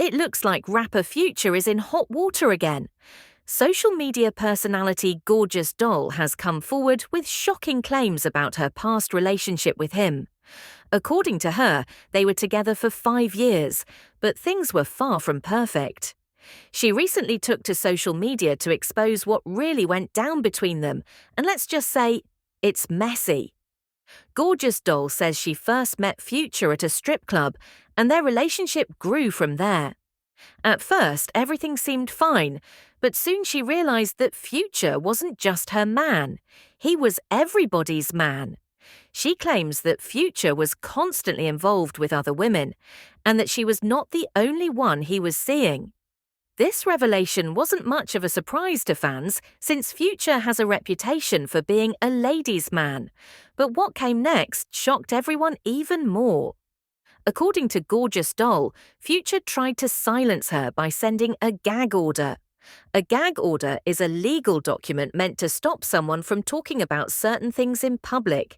It looks like rapper Future is in hot water again. Social media personality Gorgeous Doll has come forward with shocking claims about her past relationship with him. According to her, they were together for 5 years, but things were far from perfect. She recently took to social media to expose what really went down between them, and let's just say, it's messy. Gorgeous Doll says she first met Future at a strip club, and their relationship grew from there. At first, everything seemed fine, but soon she realized that Future wasn't just her man. He was everybody's man. She claims that Future was constantly involved with other women, and that she was not the only one he was seeing. This revelation wasn't much of a surprise to fans, since Future has a reputation for being a ladies' man. But what came next shocked everyone even more. According to Gorgeous Doll, Future tried to silence her by sending a gag order. A gag order is a legal document meant to stop someone from talking about certain things in public.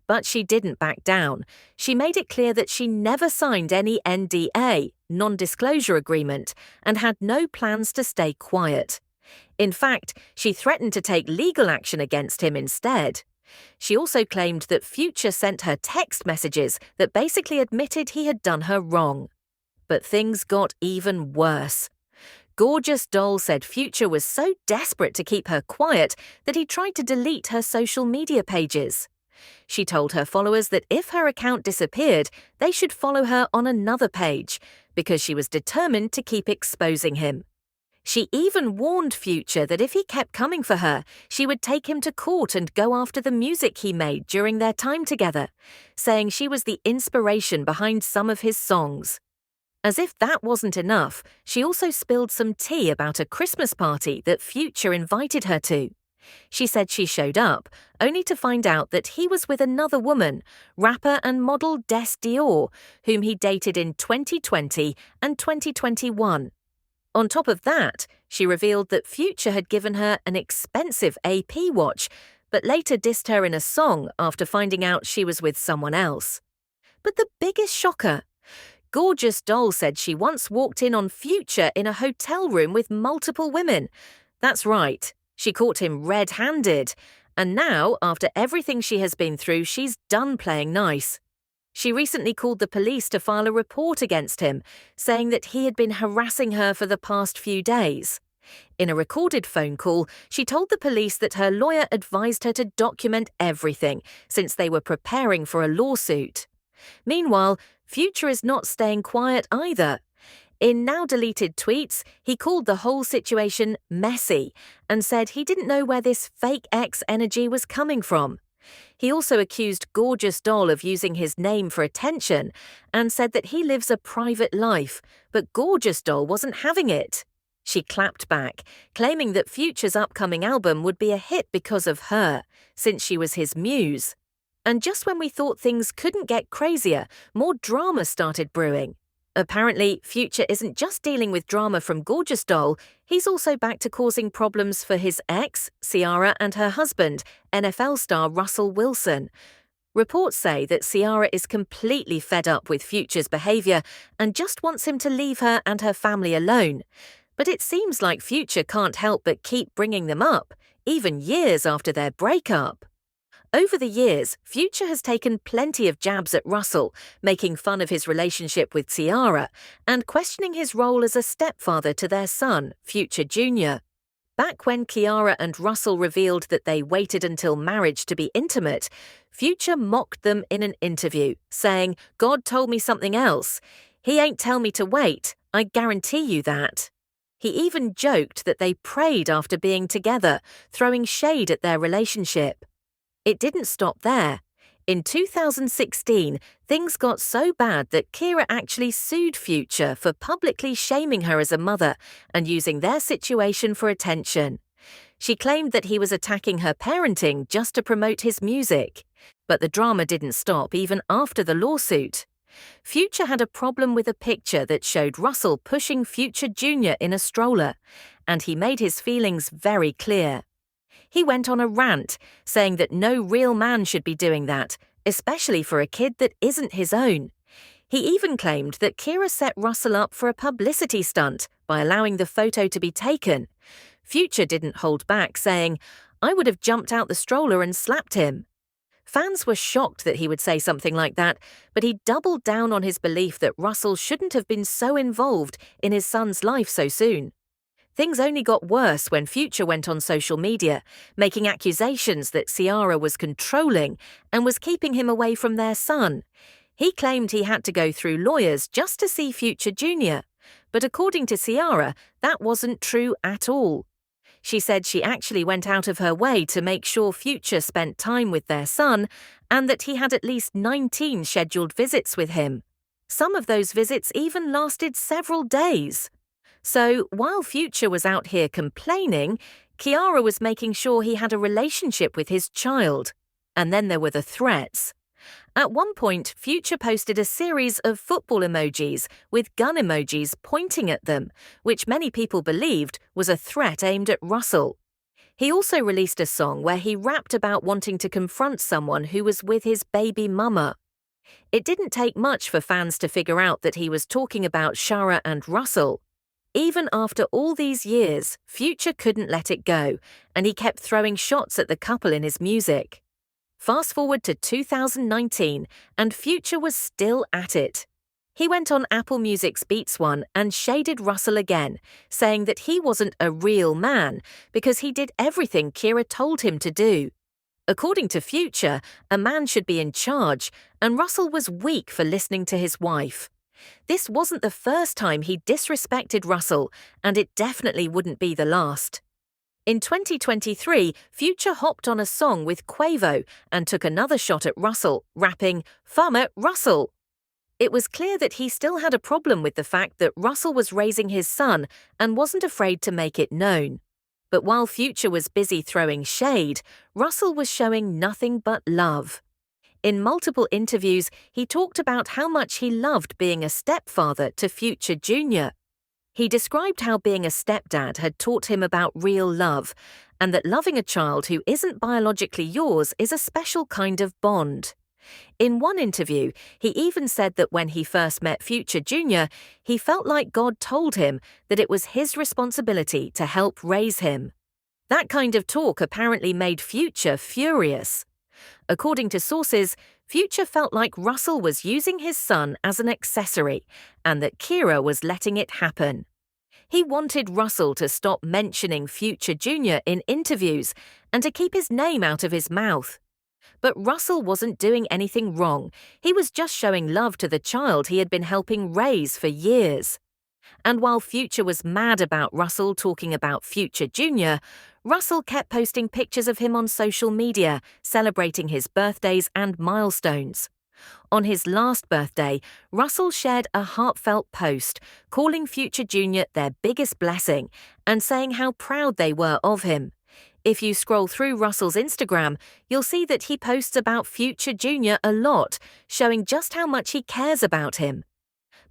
But she didn't back down. She made it clear that she never signed any NDA, non-disclosure agreement, and had no plans to stay quiet. In fact, she threatened to take legal action against him instead. She also claimed that Future sent her text messages that basically admitted he had done her wrong. But things got even worse. Gorgeous Doll said Future was so desperate to keep her quiet that he tried to delete her social media pages. She told her followers that if her account disappeared, they should follow her on another page, because she was determined to keep exposing him. She even warned Future that if he kept coming for her, she would take him to court and go after the music he made during their time together, saying she was the inspiration behind some of his songs. As if that wasn't enough, she also spilled some tea about a Christmas party that Future invited her to. She said she showed up, only to find out that he was with another woman, rapper and model Des Dior, whom he dated in 2020 and 2021. On top of that, she revealed that Future had given her an expensive AP watch, but later dissed her in a song after finding out she was with someone else. But the biggest shocker, Gorgeous Doll said she once walked in on Future in a hotel room with multiple women. That's right. She caught him red-handed, and now, after everything she has been through, she's done playing nice. She recently called the police to file a report against him, saying that he had been harassing her for the past few days. In a recorded phone call, she told the police that her lawyer advised her to document everything, since they were preparing for a lawsuit. Meanwhile, Future is not staying quiet either. In now-deleted tweets, he called the whole situation messy and said he didn't know where this fake ex energy was coming from. He also accused Gorgeous Doll of using his name for attention and said that he lives a private life, but Gorgeous Doll wasn't having it. She clapped back, claiming that Future's upcoming album would be a hit because of her, since she was his muse. And just when we thought things couldn't get crazier, more drama started brewing. Apparently, Future isn't just dealing with drama from Gorgeous Doll, he's also back to causing problems for his ex, Ciara, and her husband, NFL star Russell Wilson. Reports say that Ciara is completely fed up with Future's behavior and just wants him to leave her and her family alone. But it seems like Future can't help but keep bringing them up, even years after their breakup. Over the years, Future has taken plenty of jabs at Russell, making fun of his relationship with Ciara and questioning his role as a stepfather to their son, Future Jr. Back when Ciara and Russell revealed that they waited until marriage to be intimate, Future mocked them in an interview, saying, "God told me something else. He ain't tell me to wait, I guarantee you that." He even joked that they prayed after being together, throwing shade at their relationship. It didn't stop there. In 2016, things got so bad that Ciara actually sued Future for publicly shaming her as a mother and using their situation for attention. She claimed that he was attacking her parenting just to promote his music. But the drama didn't stop even after the lawsuit. Future had a problem with a picture that showed Russell pushing Future Jr. in a stroller, and he made his feelings very clear. He went on a rant, saying that no real man should be doing that, especially for a kid that isn't his own. He even claimed that Ciara set Russell up for a publicity stunt by allowing the photo to be taken. Future didn't hold back, saying, "I would have jumped out the stroller and slapped him." Fans were shocked that he would say something like that, but he doubled down on his belief that Russell shouldn't have been so involved in his son's life so soon. Things only got worse when Future went on social media, making accusations that Ciara was controlling and was keeping him away from their son. He claimed he had to go through lawyers just to see Future Jr., but according to Ciara, that wasn't true at all. She said she actually went out of her way to make sure Future spent time with their son and that he had at least 19 scheduled visits with him. Some of those visits even lasted several days. So, while Future was out here complaining, Ciara was making sure he had a relationship with his child. And then there were the threats. At one point, Future posted a series of football emojis with gun emojis pointing at them, which many people believed was a threat aimed at Russell. He also released a song where he rapped about wanting to confront someone who was with his baby mama. It didn't take much for fans to figure out that he was talking about Ciara and Russell. Even after all these years, Future couldn't let it go, and he kept throwing shots at the couple in his music. Fast forward to 2019, and Future was still at it. He went on Apple Music's Beats One and shaded Russell again, saying that he wasn't a real man because he did everything Ciara told him to do. According to Future, a man should be in charge, and Russell was weak for listening to his wife. This wasn't the first time he disrespected Russell, and it definitely wouldn't be the last. In 2023, Future hopped on a song with Quavo and took another shot at Russell, rapping, "Farmer Russell." It was clear that he still had a problem with the fact that Russell was raising his son and wasn't afraid to make it known. But while Future was busy throwing shade, Russell was showing nothing but love. In multiple interviews, he talked about how much he loved being a stepfather to Future Jr. He described how being a stepdad had taught him about real love, and that loving a child who isn't biologically yours is a special kind of bond. In one interview, he even said that when he first met Future Jr., he felt like God told him that it was his responsibility to help raise him. That kind of talk apparently made Future furious. According to sources, Future felt like Russell was using his son as an accessory and that Ciara was letting it happen. He wanted Russell to stop mentioning Future Jr. in interviews and to keep his name out of his mouth. But Russell wasn't doing anything wrong. He was just showing love to the child he had been helping raise for years. And while Future was mad about Russell talking about Future Jr., Russell kept posting pictures of him on social media, celebrating his birthdays and milestones. On his last birthday, Russell shared a heartfelt post, calling Future Jr. their biggest blessing and saying how proud they were of him. If you scroll through Russell's Instagram, you'll see that he posts about Future Jr. a lot, showing just how much he cares about him.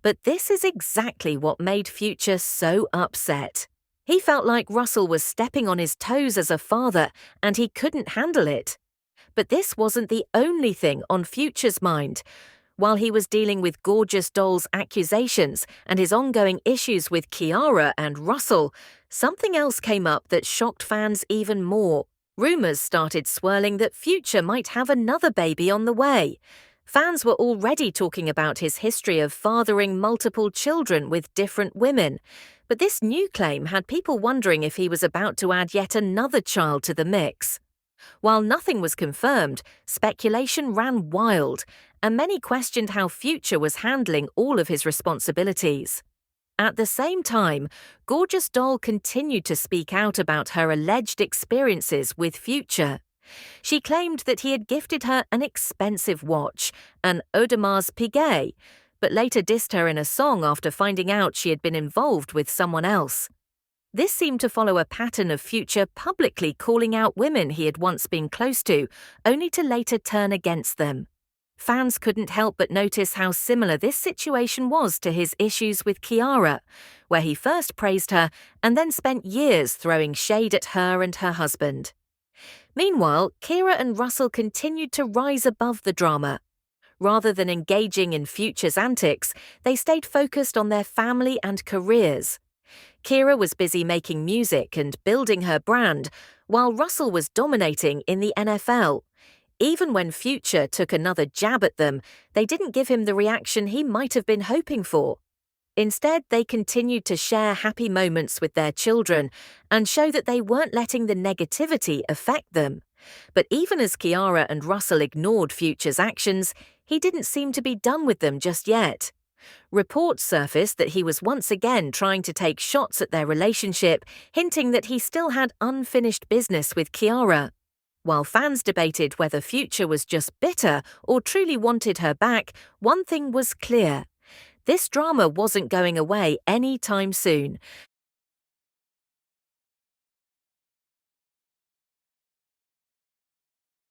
But this is exactly what made Future so upset. He felt like Russell was stepping on his toes as a father, and he couldn't handle it. But this wasn't the only thing on Future's mind. While he was dealing with Gorgeous Doll's accusations and his ongoing issues with Ciara and Russell, something else came up that shocked fans even more. Rumors started swirling that Future might have another baby on the way. Fans were already talking about his history of fathering multiple children with different women, but this new claim had people wondering if he was about to add yet another child to the mix. While nothing was confirmed, speculation ran wild, and many questioned how Future was handling all of his responsibilities. At the same time, Gorgeous Doll continued to speak out about her alleged experiences with Future. She claimed that he had gifted her an expensive watch, an Audemars Piguet, but later dissed her in a song after finding out she had been involved with someone else. This seemed to follow a pattern of Future publicly calling out women he had once been close to, only to later turn against them. Fans couldn't help but notice how similar this situation was to his issues with Ciara, where he first praised her and then spent years throwing shade at her and her husband. Meanwhile, Ciara and Russell continued to rise above the drama. Rather than engaging in Future's antics, they stayed focused on their family and careers. Ciara was busy making music and building her brand, while Russell was dominating in the NFL. Even when Future took another jab at them, they didn't give him the reaction he might have been hoping for. Instead, they continued to share happy moments with their children and show that they weren't letting the negativity affect them. But even as Ciara and Russell ignored Future's actions, he didn't seem to be done with them just yet. Reports surfaced that he was once again trying to take shots at their relationship, hinting that he still had unfinished business with Ciara. While fans debated whether Future was just bitter or truly wanted her back, one thing was clear. This drama wasn't going away anytime soon,